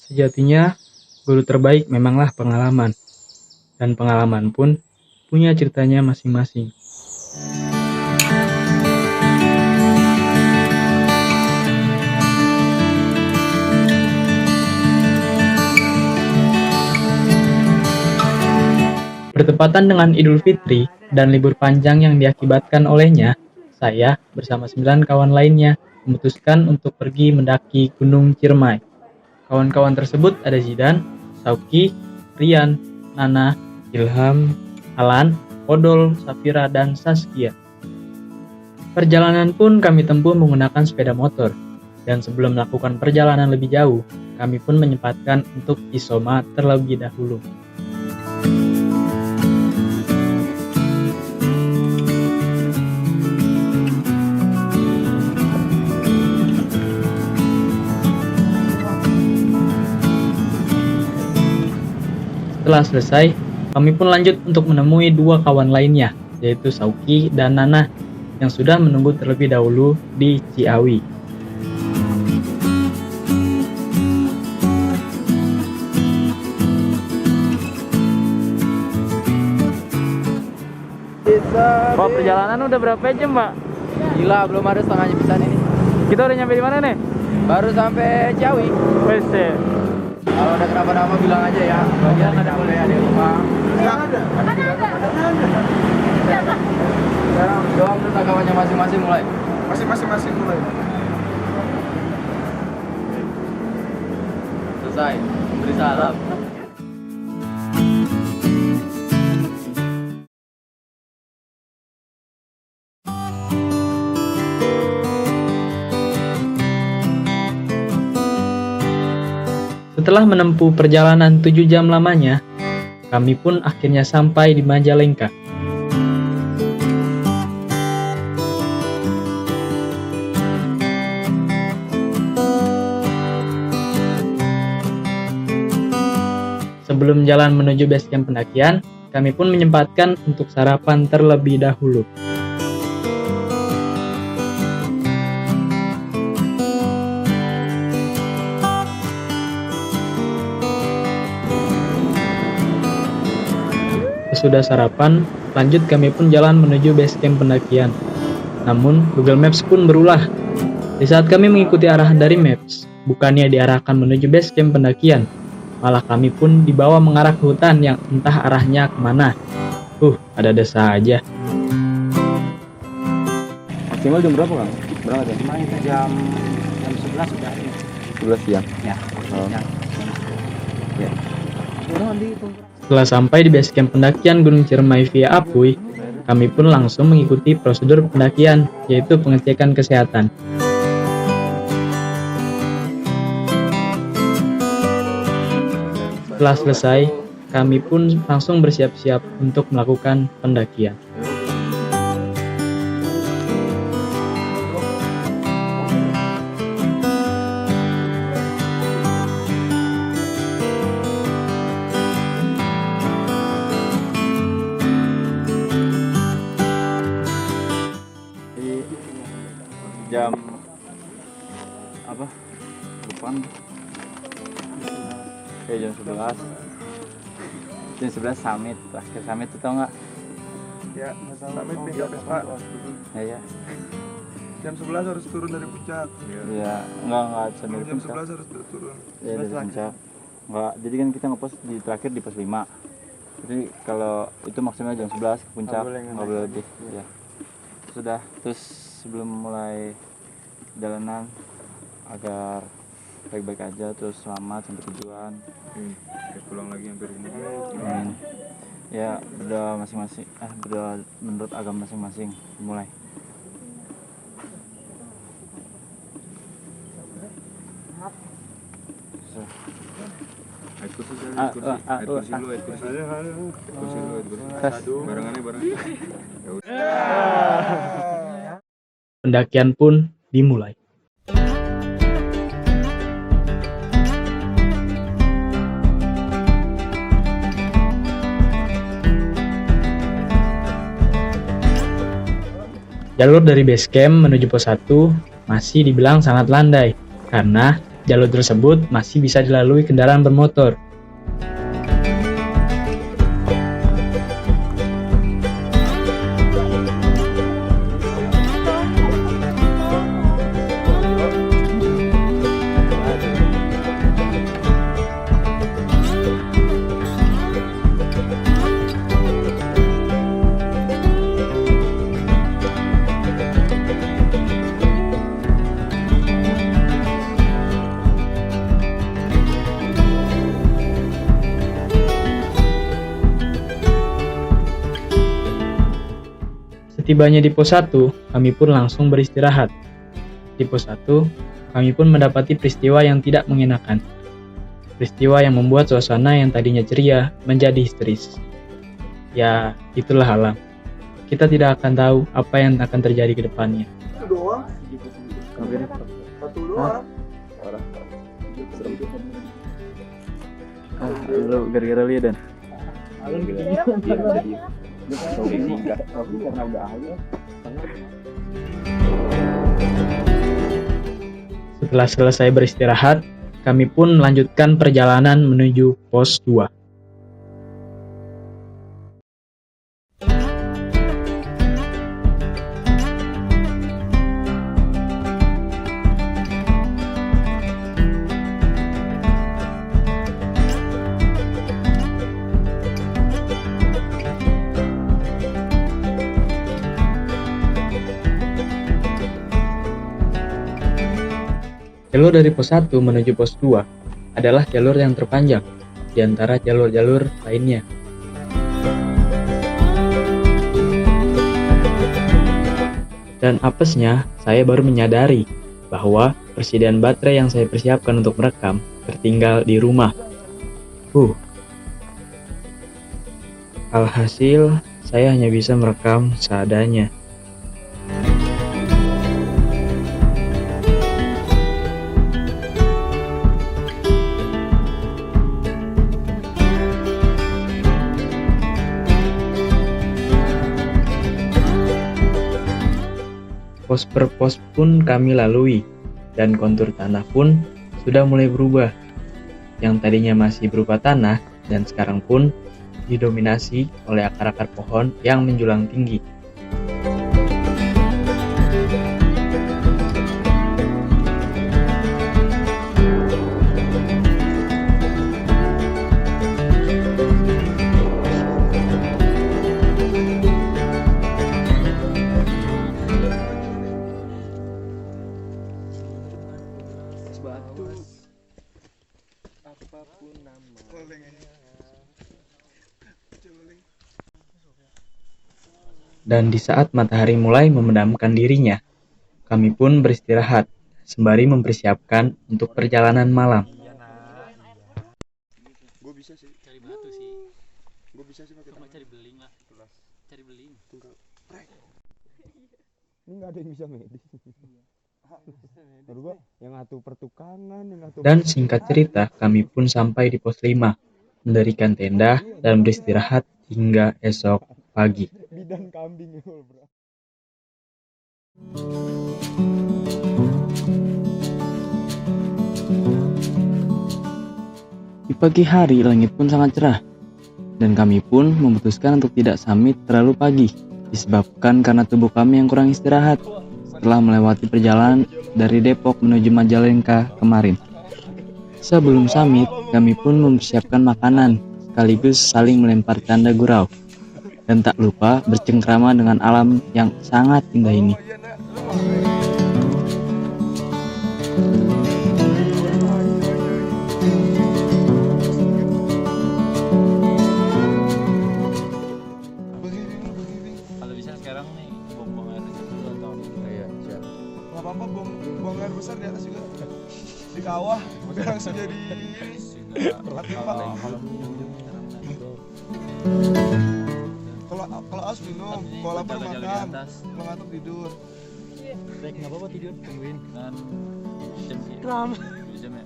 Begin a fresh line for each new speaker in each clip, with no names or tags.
Sejatinya, guru terbaik memanglah pengalaman, dan pengalaman pun punya ceritanya masing-masing. Bertepatan dengan Idul Fitri dan libur panjang yang diakibatkan olehnya, saya bersama 9 kawan lainnya memutuskan untuk pergi mendaki Gunung Ciremai. Kawan-kawan tersebut ada Zidan, Sauki, Rian, Nana, Ilham, Alan, Odol, Safira, dan Saskia. Perjalanan pun kami tempuh menggunakan sepeda motor, dan sebelum melakukan perjalanan lebih jauh, kami pun menyempatkan untuk isoma terlebih dahulu. Setelah selesai, kami pun lanjut untuk menemui 2 kawan lainnya, yaitu Sauki dan Nana, yang sudah menunggu terlebih dahulu di Ciawi. Pak, perjalanan udah berapa jam, Pak?
Gila, belum ada setengahnya bisa ini.
Kita udah nyampe di mana nih?
Baru sampai Ciawi.
Wes.
Kalau ada kenapa-napa bilang aja ya. Bagian ada boleh ada rumah. Enggak ada. Sekarang doang terus agaknya masing-masing mulai.
Masing-masing mulai.
Selesai. Beri salam.
Setelah menempuh perjalanan 7 jam lamanya, kami pun akhirnya sampai di Majalengka. Sebelum jalan menuju base camp pendakian, kami pun menyempatkan untuk sarapan terlebih dahulu. Sesudah sarapan, lanjut kami pun jalan menuju base camp pendakian. Namun, Google Maps pun berulah. Di saat kami mengikuti arahan dari Maps, bukannya diarahkan menuju base camp pendakian, malah kami pun dibawa mengarah ke hutan yang entah arahnya kemana. Ada saja.
Maksimal jam berapa, Kang? Berapa jam?
Jam 11 sudah.
11 siang.
Ya.
Oh. Ya.
Setelah sampai di base camp pendakian Gunung Ciremai via Apuy, kami pun langsung mengikuti prosedur pendakian, yaitu pengecekan kesehatan. Setelah selesai, kami pun langsung bersiap-siap untuk melakukan pendakian.
Jam apa? Depan. Jam 11. Jam 11 summit. Akhir summit itu tau nggak?
Ya, sampai pindah Pak.
Ya.
Jam 11 harus turun dari puncak.
Ya, enggak sendiri
Jam
puncak.
11 harus turun.
Ya, dari puncak. Enggak, jadi kan kita ngepost di terakhir di pos 5. Jadi kalau itu maksimal jam 11 ke puncak, nggak boleh lebih. Ya. Sudah, terus sebelum mulai jalanan agar baik-baik aja, terus selamat sampai tujuan.
Pulang lagi hampir ini.
Amin. Ya, berdoa masing-masing, berdoa menurut agama masing-masing. Mulai.
Pendakian pun dimulai. Jalur dari base camp menuju pos 1 masih dibilang sangat landai karena jalur tersebut masih bisa dilalui kendaraan bermotor. Setibanya di pos 1, kami pun langsung beristirahat. Di pos 1, kami pun mendapati peristiwa yang tidak mengenakan. Peristiwa yang membuat suasana yang tadinya ceria menjadi histeris. Ya, itulah alam. Kita tidak akan tahu apa yang akan terjadi ke depannya.
Itu doang. Satu doang.
Lu gara-gara lihat dan
Setelah selesai beristirahat, kami pun melanjutkan perjalanan menuju pos 2. Jalur dari pos 1 menuju pos 2 adalah jalur yang terpanjang di antara jalur-jalur lainnya. Dan apesnya, saya baru menyadari bahwa persediaan baterai yang saya persiapkan untuk merekam tertinggal di rumah. Alhasil, saya hanya bisa merekam seadanya. Pos per pos pun kami lalui, dan kontur tanah pun sudah mulai berubah. Yang tadinya masih berupa tanah, dan sekarang pun didominasi oleh akar-akar pohon yang menjulang tinggi. Dan di saat matahari mulai memedamkan dirinya, kami pun beristirahat, sembari mempersiapkan untuk perjalanan malam.
Gue bisa sih.
Cari batu sih.
Gue bisa sih pakai
Cuma cari beling lah. Cari beling.
Ini nggak ada yang bisa medis. Baru gua yang atuh pertukangan, yang atuh.
Dan singkat cerita, kami pun sampai di pos 5, mendirikan tenda dan beristirahat hingga esok pagi.
Bidan kambing itu, bro.
Di pagi hari langit pun sangat cerah, dan kami pun memutuskan untuk tidak summit terlalu pagi, disebabkan karena tubuh kami yang kurang istirahat setelah melewati perjalanan dari Depok menuju Majalengka kemarin. Sebelum summit, kami pun mempersiapkan makanan, sekaligus saling melempar canda gurau, dan tak lupa bercengkrama dengan alam yang sangat indah ini.
Kalau bisa sekarang nih buang air dulu atau
Iya, siap. Gak apa-apa, buang air besar di atas juga. Di kawah, langsung jadi hati pak. Kalau aus minum, kalau lapar makan, kalau ngantuk tidur.
baik nggak apa-apa tidur tungguin kan jam sih. 2 jam ya.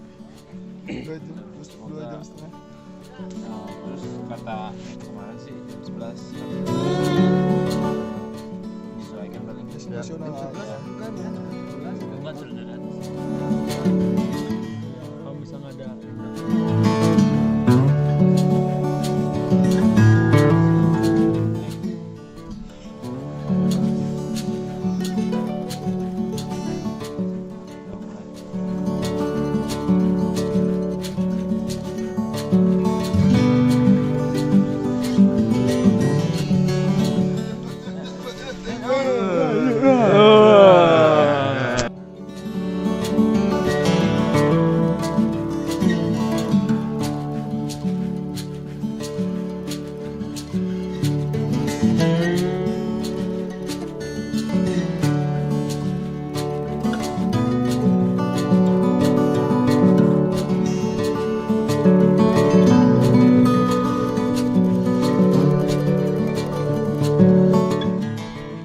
2 jam setengah.
Nah, terus kata kemarin sih jam 11 menyesuaikan paling
Nasional kan ya.
bukan sudah ada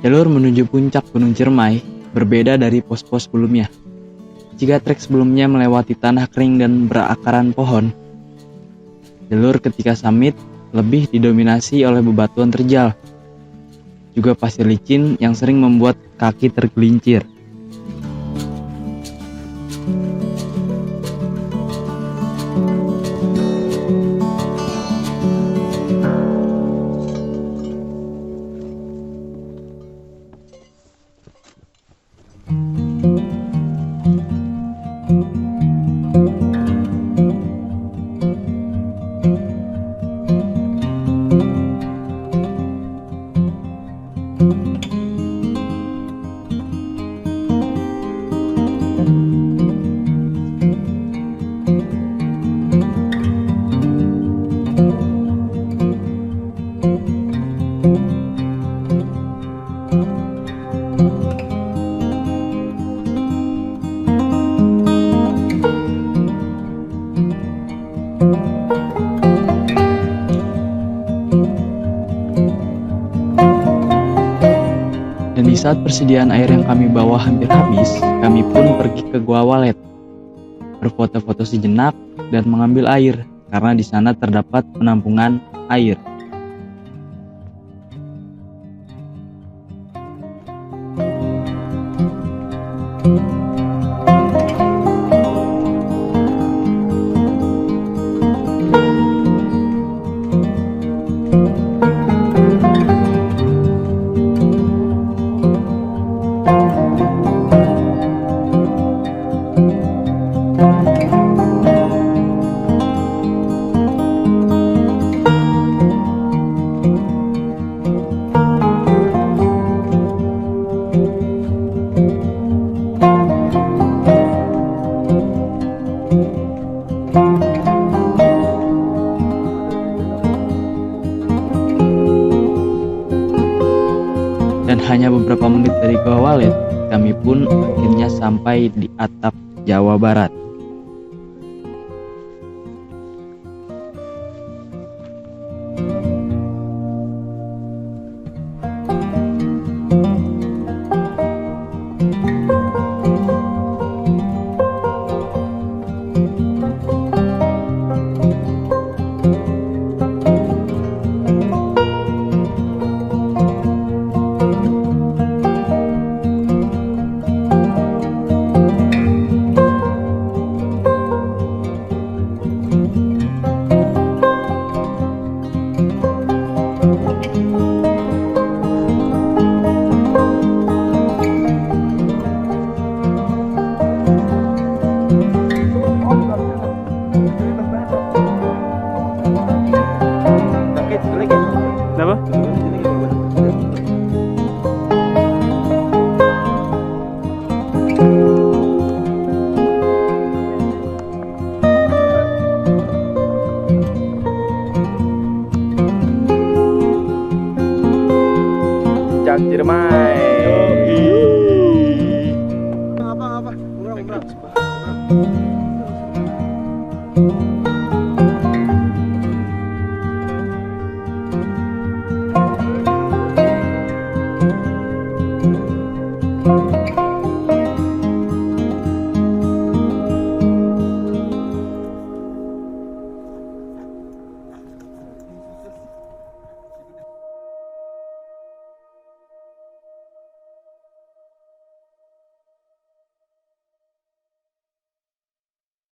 Jalur menuju puncak Gunung Ciremai berbeda dari pos-pos sebelumnya. Jika trek sebelumnya melewati tanah kering dan berakaran pohon, jalur ketika summit lebih didominasi oleh bebatuan terjal, juga pasir licin yang sering membuat kaki tergelincir. Dan di saat persediaan air yang kami bawa hampir habis, kami pun pergi ke Gua Walet, berfoto-foto sejenak dan mengambil air, karena di sana terdapat penampungan air. Dan hanya beberapa menit dari Gua Walet, kami pun akhirnya sampai di atap Jawa Barat.
Puncak Ciremai.
Apa? Umrah.